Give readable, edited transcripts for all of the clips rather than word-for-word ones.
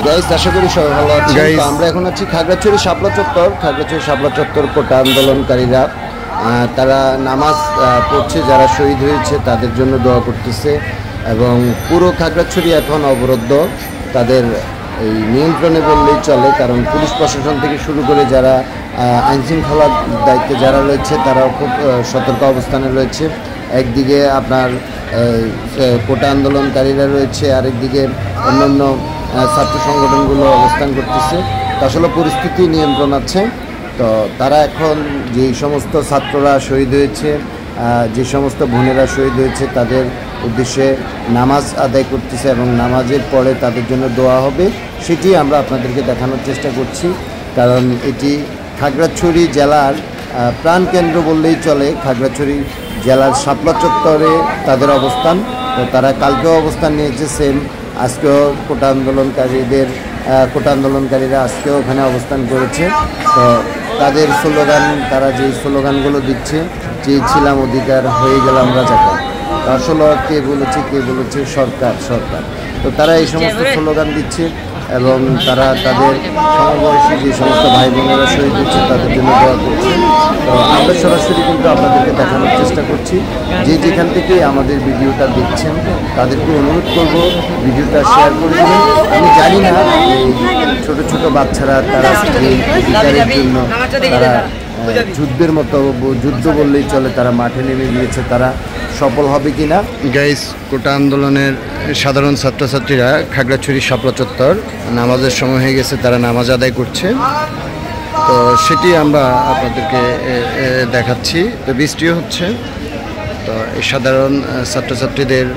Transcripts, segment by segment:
Guys, আশা করি সবাই ভালো আছেন। আমরা এখন আছি খাগড়াছড়ি শাপলা চত্বর। কোটা আন্দোলনকারীরা তারা নামাজ পড়ছে, যারা শহীদ হয়েছে তাদের জন্য দোয়া করতেছে এবং পুরো খাগড়াছড়ি এখন অবরুদ্ধ, তাদের এই নিয়ন্ত্রণে বললেই চলে। কারণ পুলিশ প্রশাসন থেকে শুরু করে যারা আইনশৃঙ্খলার দায়িত্বে যারা রয়েছে তারাও খুব সতর্ক অবস্থানে রয়েছে। একদিকে আপনার কোটা আন্দোলনকারীরা রয়েছে, আরেকদিকে অন্যান্য ছাত্র সংগঠনগুলো অবস্থান করতেছে। আসলে পরিস্থিতি নিয়ন্ত্রণ আছে। তো তারা এখন যে সমস্ত ছাত্ররা শহীদ হয়েছে, যে সমস্ত বোনেরা শহীদ হয়েছে তাদের উদ্দেশ্যে নামাজ আদায় করতেছে এবং নামাজের পরে তাদের জন্য দোয়া হবে, সেটি আমরা আপনাদেরকে দেখানোর চেষ্টা করছি। কারণ এটি খাগড়াছড়ি জেলার প্রাণকেন্দ্র বললেই চলে। খাগড়াছড়ি জেলার শাপলা চত্বরে তাদের অবস্থান। তো তারা কালকেও অবস্থান নিয়েছে সেম, আজকেও কোটা আন্দোলনকারীরা আজকেও ওখানে অবস্থান করেছে। তো তাদের স্লোগান, তারা যেই স্লোগানগুলো দিচ্ছে, চেয়েছিলাম অধিকার, হয়ে গেলাম রাজাকার। আসলে কে বলেছে সরকার। তো তারা এই সমস্ত স্লোগান দিচ্ছে এবং তারা তাদের সমবয়সী যে সমস্ত ভাই বোনেরা শহীদ হচ্ছে তাদের জন্য দোয়া করছে। তো আমরা সরাসরি কিন্তু আপনাদেরকে দেখানোর চেষ্টা করছি। যেখান থেকে আমাদের ভিডিওটা দেখছেন তাদেরকে অনুরোধ করব ভিডিওটা শেয়ার করে দেবেন। আমি জানি না ছোট ছোট বাচ্চারা তারা এই অধিকারের জন্য তারা যুদ্ধের মতো, যুদ্ধ বললেই চলে, তারা মাঠে নেমে গিয়েছে, তারা সফল হবে কিনা। গাইস, কোটা আন্দোলনের সাধারণ ছাত্রছাত্রীরা খাগড়াছড়ি শাপলা চত্বর নামাজের সময় হয়ে গেছে, তারা নামাজ আদায় করছে। তো সেটি আমরা আপনাদেরকে দেখাচ্ছি। তো বৃষ্টিও হচ্ছে। তো এই সাধারণ ছাত্রছাত্রীদের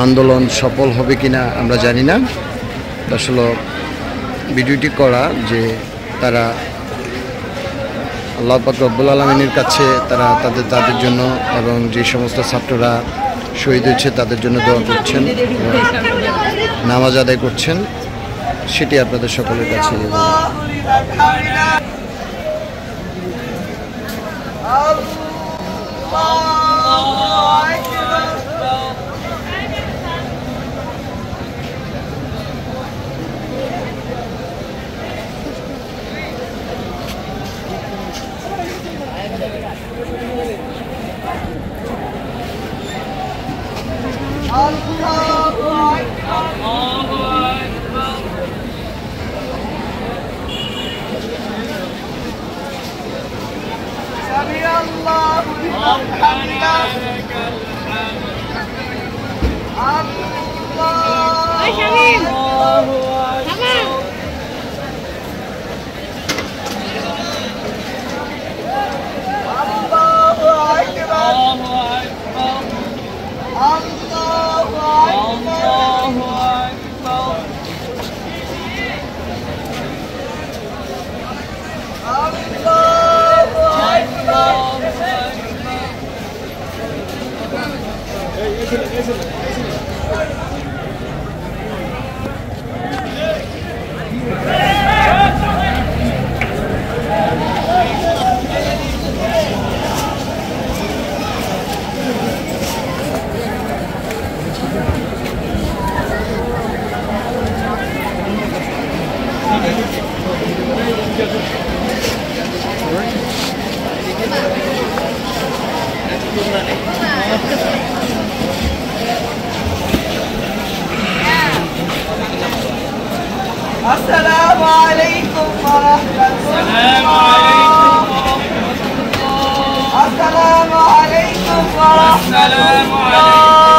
আন্দোলন সফল হবে কিনা আমরা জানি না। আসলে ভিডিওটি করা যে তারা আল্লাহ পাক রব্বুল আলামিনের কাছে তারা তাদের জন্য এবং যে সমস্ত ছাত্ররা শহীদ হয়েছে তাদের জন্য দোয়া করছেন, নামাজ আদায় করছেন, সেটি আপনাদের সকলের কাছে। Assalamu alaikum warahmatullahi wabarakatuh.